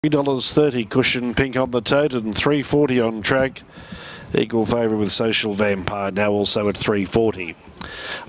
$3.30 Cushion Pink on the tote and $3.40 on track. Equal favourite with Social Vampire, now also at $3.40.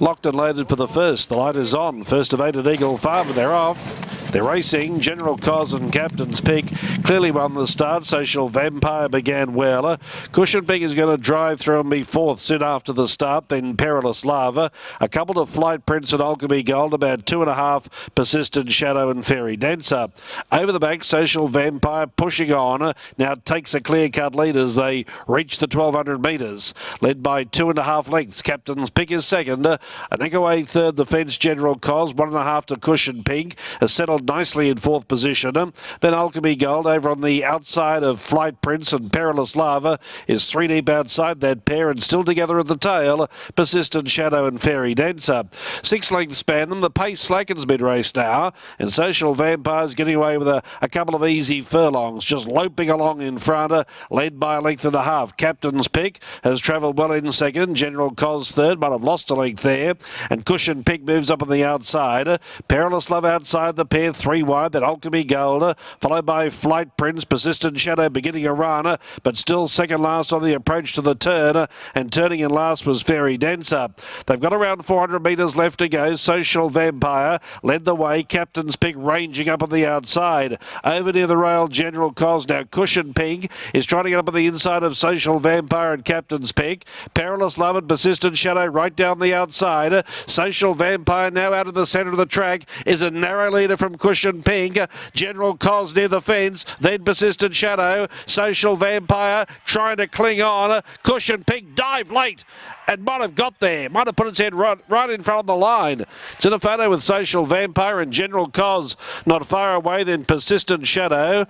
Locked and loaded for the first. The light is on. First of 8 at Eagle Farm, and they're off. They're racing. General Cos and Captain's Pick clearly won the start. Social Vampire began well. Cushion Pink is going to drive through and be fourth soon after the start. Then Perilous Lava. A couple of Flight Prince and Alchemy Gold. About 2.5 Persistent Shadow and Fairy Dancer. Over the back, Social Vampire pushing on. Now takes a clear-cut lead as they reach the 1,200 metres. Led by 2.5 lengths. Captain's Pick is second. Anekaway third. The fence General Cos. 1.5 to Cushion Pink. Has settled nicely in fourth position. Then Alchemy Gold over on the outside of Flight Prince and Perilous Lava is 3 deep outside that pair and still together at the tail. Persistent Shadow and Fairy Dancer. 6 lengths span them. The pace slackens mid-race now, and Social Vampire's getting away with a couple of easy furlongs, just loping along in front, led by a length and a half. Captain's Pick has travelled well in second. General Cos third, might have lost a length there, and Cushion Pink moves up on the outside. Perilous Love outside the pair, 3 wide. That Alchemy Gold, followed by Flight Prince. Persistent Shadow beginning a run, but still second last on the approach to the turn, and turning in last was Fairy Dancer. They've got around 400 metres left to go. Social Vampire led the way. Captain's Pick ranging up on the outside. Over near the rail, General Cos. Now Cushion Pink is trying to get up on the inside of Social Vampire and Captain's Pick. Perilous Love and Persistent Shadow right down the outside. Social Vampire now out of the centre of the track is a narrow leader from Cushion Pink. General Cos near the fence, then Persistent Shadow. Social Vampire trying to cling on. Cushion Pink dive late and might have got there. Might have put its head right in front of the line. It's in a photo with Social Vampire and General Cos not far away, then Persistent Shadow.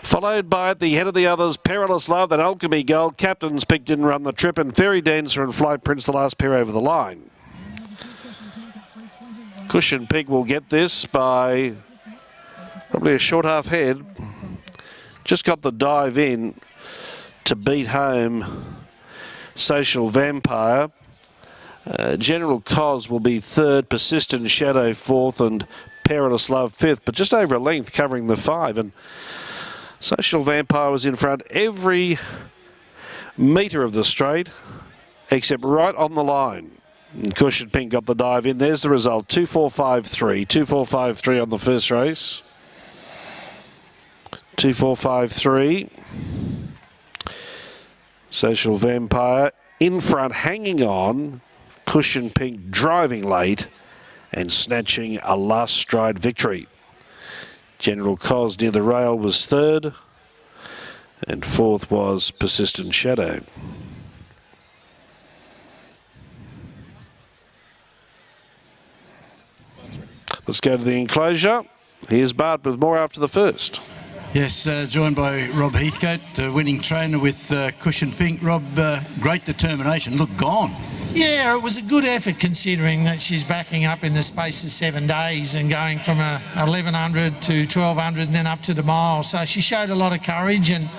Followed by at the head of the others, Perilous Love and Alchemy Gold. Captain's Pick didn't run the trip, and Fairy Dancer and Flight Prince the last pair over the line. Cushion Pink will get this by probably a short half head. Just got the dive in to beat home Social Vampire. General Cos will be third, Persistent Shadow fourth, and Perilous Love fifth, but just over a length covering the 5. And Social Vampire was in front every metre of the straight, except right on the line. And Cushion Pink got the dive in. There's the result, 2-4-5-3. 2-4-5-3 on the first race. 2-4-5-3. Social Vampire in front, hanging on. Cushion Pink driving late and snatching a last stride victory. General Cos near the rail was third, and fourth was Persistent Shadow. Let's go to the enclosure. Here's Bart with more after the first. Yes, joined by Rob Heathcote, winning trainer with Cushion Pink. Rob, great determination. Look, gone. Yeah, it was a good effort considering that she's backing up in the space of 7 days and going from 1,100 to 1,200 and then up to the mile. So she showed a lot of courage and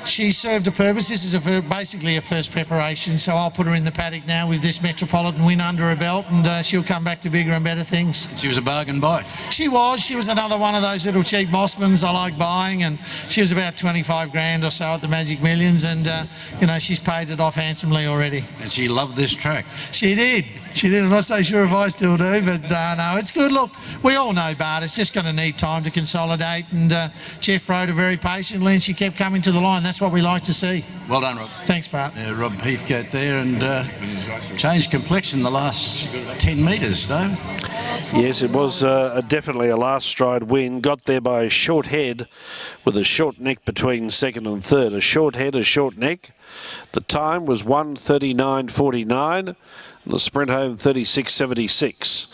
she served a purpose. This is basically a first preparation, so I'll put her in the paddock now with this Metropolitan win under her belt, and she'll come back to bigger and better things. She was a bargain buy. She was another one of those little cheap Mossmans I like buying, and she was about 25 grand or so at the Magic Millions, and you know, she's paid it off handsomely already. And she loved this track. She did. I'm not so sure if I still do, but no, it's good. Look, we all know Bart, it's just going to need time to consolidate, and Jeff rode her very patiently and she kept coming to the line. That's what we like to see. Well done, Rob. Thanks, Bart. Yeah, Rob Heathcote there, and changed complexion the last 10 metres, Dave. Yes, it was definitely a last stride win. Got there by a short head with a short neck between second and third. A short head, a short neck. The time was 1:39.49. The sprint home 36.76.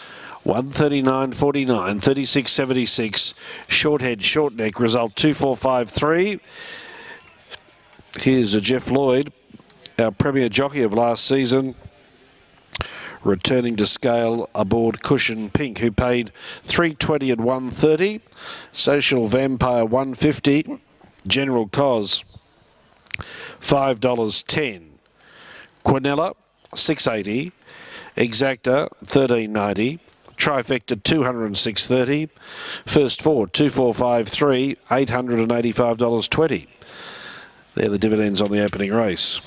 1:39.49, 36.76. Short head, short neck. Result 2-4-5-3. Here's a Jeff Lloyd, our premier jockey of last season, returning to scale aboard Cushion Pink, who paid $3.20 and $1.30. Social Vampire $1.50. General Cos $5.10. Quinella $6.80. Exacta $13.90. Trifecta 206.30. First four 2453, $885.20. They're the dividends on the opening race.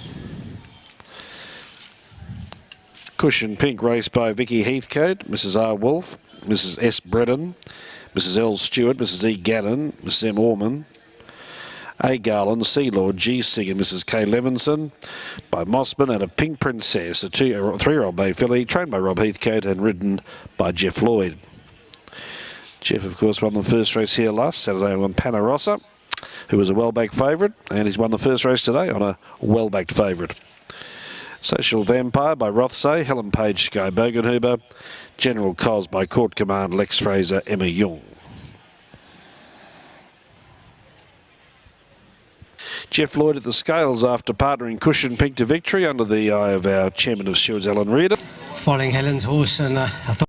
Cushion Pink raced by Vicky Heathcote, Mrs. R. Wolfe, Mrs. S. Bredon, Mrs. L. Stewart, Mrs. E. Gannon, Mrs. M. Orman, A. Garland, Sea Lord, G. Sing and Mrs. K. Levinson by Mossman, and a Pink Princess, a 3-year-old bay filly, trained by Rob Heathcote and ridden by Jeff Lloyd. Jeff, of course, won the first race here last Saturday on Panarossa, who was a well-backed favourite, and he's won the first race today on a well-backed favourite. Social Vampire by Rothsay, Helen Page, Sky Bogenhuber, General Cos by Court Command, Lex Fraser, Emma Young. Jeff Lloyd at the scales after partnering Cushion Pink to victory under the eye of our Chairman of Stewards, Alan Reader. Following Helen's horse, and I thought